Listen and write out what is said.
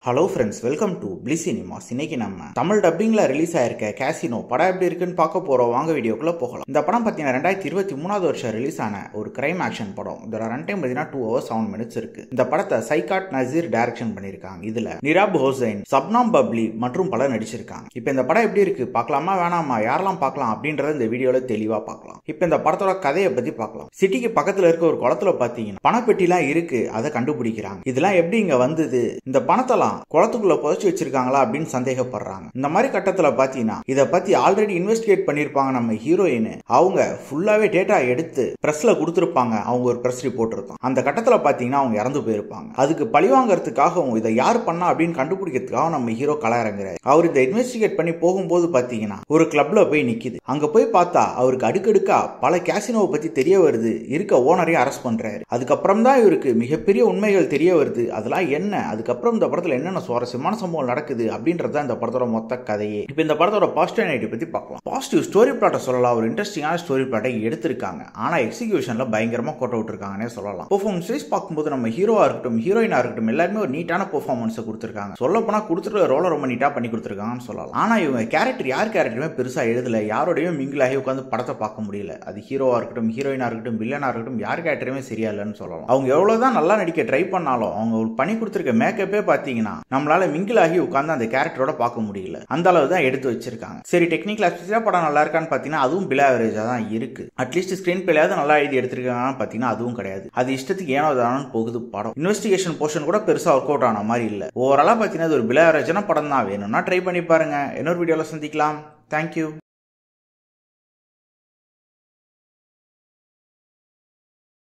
Hello friends, welcome to பிளி cinemas. இன்னைக்கு நம்ம தமிழ் டப்பிங்ல ரிலீஸ் ஆயிருக்க கேசினோ படம் எப்படி இருக்குன்னு பார்க்க போறோம். வாங்க வீடியோக்குள்ள போகலாம். இந்த படம் பார்த்தீங்கன்னா 2023 வருஷம் ரிலீஸ் ஆன ஒரு கிரைம் ஆக்ஷன் படம். இதோட ரன் டைம் பார்த்தீங்கன்னா 2 hours 7 minutes இருக்கு. இந்த படத்தை சைகாட் நசீர் டைரக்ஷன் பண்ணிருக்காங்க. இதுல நிராப் ஹோசைன், சப்னாம் பப்லி மற்றும் பலர் நடிச்சிருக்காங்க. இப்போ இந்த படம் எப்படி இருக்கு பார்க்கலாமா வேணாமா, யாரெல்லாம் பார்க்கலாம் அப்படின்றத இந்த வீடியோல தெளிவா பார்க்கலாம். இப்போ இந்த படத்தோட கதையை பத்தி பார்க்கலாம். சிட்டிக்கு பக்கத்துல இருக்க ஒரு குளத்துல பாத்தீங்கன்னா பணப்பெட்டிலாம் இருக்கு, அதை கண்டுபிடிக்கிறாங்க. இதெல்லாம் எப்படி இங்க வந்தது, இந்த பணத்தெல்லாம் குளத்துக்குள்ள புதைச்சு வச்சிருக்காங்களா அப்படின்னு சந்தேகப்படுறாங்க. இந்த மாதிரி கட்டத்துல பாத்தீங்கன்னா இத பத்தி ஆல்ரெடி இன்வெஸ்டிகேட் பண்ணிருப்பாங்க நம்ம ஹீரோயின். அவங்க ஃபுல்லாவே டேட்டா எடுத்து பிரஸ்ல கொடுத்திருப்பாங்க. அவங்க ஒரு பிரஸ் ரிப்போர்ட் இருக்கும். அந்த கட்டத்துல பாத்தீங்கன்னா அவங்க இறந்து போயிருப்பாங்க. அதுக்கு பழிவாங்கறதுக்காக இதை யார் பண்ணா அப்படின்னு கண்டுபிடிக்கிறதுக்காக நம்ம ஹீரோ கள இறங்குறாரு. அவர் இதை இன்வெஸ்டிகேட் பண்ணி போகும்போது பாத்தீங்கன்னா ஒரு கிளப்ல போய் நிக்குது. அங்க போய் பார்த்தா அவருக்கு அடுக்கடுக்கா பல கேசினோவை பத்தி தெரிய வருது. இருக்க ஓனரையும் அரெஸ்ட் பண்றாரு. அதுக்கப்புறம் தான் இவருக்கு மிகப்பெரிய உண்மைகள் தெரிய வருது. அதெல்லாம் என்ன, அதுக்கப்புறம் இந்த படத்துல என்னென்ன சுவாரஸ்யமான சம்பவம் நடக்குது அப்படின்றத இந்த படத்தோட மொத்த கதையே. இப்போ இந்த படத்தோட பாசிட்டிவ் நெகட்டிவ் பத்தி பார்க்கலாம். பாசிட்டிவ் ஸ்டோரி பிளாட்டை சொல்லலாம். ஒரு இன்ட்ரெஸ்டிங்கான ஸ்டோரி பிளாட்டை எடுத்திருக்காங்க. ஆனா எக்ஸிகியூஷன்ல பயங்கரமா கோட்ட விட்டுருக்காங்கன்னே சொல்லலாம். பெர்ஃபார்மன்ஸ் வைஸ் பார்க்கும்போது நம்ம ஹீரோவா இருக்கட்டும் ஹீரோயினா இருக்கட்டும் எல்லாருமே ஒரு நீட்டான பெர்ஃபார்மன்ஸ் கொடுத்திருக்காங்க. சொல்ல போனா கொடுத்துருக்க ரோலை ரொம்ப நீட்டா பண்ணி கொடுத்திருக்காங்கன்னு சொல்லலாம். ஆனா இவங்க கேரக்டர் யார் கேரக்டருமே பெருசா எழுதல. யாரோடையும் மிங்கிள் ஆகி உட்காந்து படத்தை பார்க்க முடியல. அது ஹீரோவா இருக்கட்டும் ஹீரோயினா இருக்கட்டும் வில்லனா இருக்கட்டும் யார் கேரக்டருமே சரியா இல்லைன்னு சொல்லலாம். அவங்க எவ்வளவுதான் நல்லா நடிக்க ட்ரை பண்ணாலும் அவங்க பண்ணி கொடுத்திருக்க மேக்கப்பே பாத்தீங்கன்னா நம்மளால மிங்கிள் ஆகி உட்கார்ந்து அந்த கேரக்டரோட பார்க்க முடியல. அந்த அளவு தான் எடுத்து வச்சிருக்காங்க. சரி, டெக்னிக்கல் ஆஸ்பெக்ட்ல படம் நல்லா இருக்கான்னு பாத்தீங்கன்னா அதுவும் பிலோ ஆவரேஜா தான் இருக்கு. அட்லீஸ்ட் ஸ்கிரீன் பிளேயாவது நல்லா எழுதி எடுத்திருக்காங்கன்னு பாத்தீங்கன்னா அதுவும் கிடையாது. அது இஷ்டத்துக்கு ஏனோ தானு போகுது படம். இன்வெஸ்டிகேஷன் போர்ஷன் கூட பெருசா ஒர்க் அவுட் ஆன மாதிரி இல்ல. ஓவராலா பாத்தீங்கன்னா ஒரு பிலோ ஆவரேஜான படம் தான். வேணும்னா ட்ரை பண்ணி பாருங்க. இன்னொரு வீடியோல சந்திக்கலாம். தேங்க்யூ.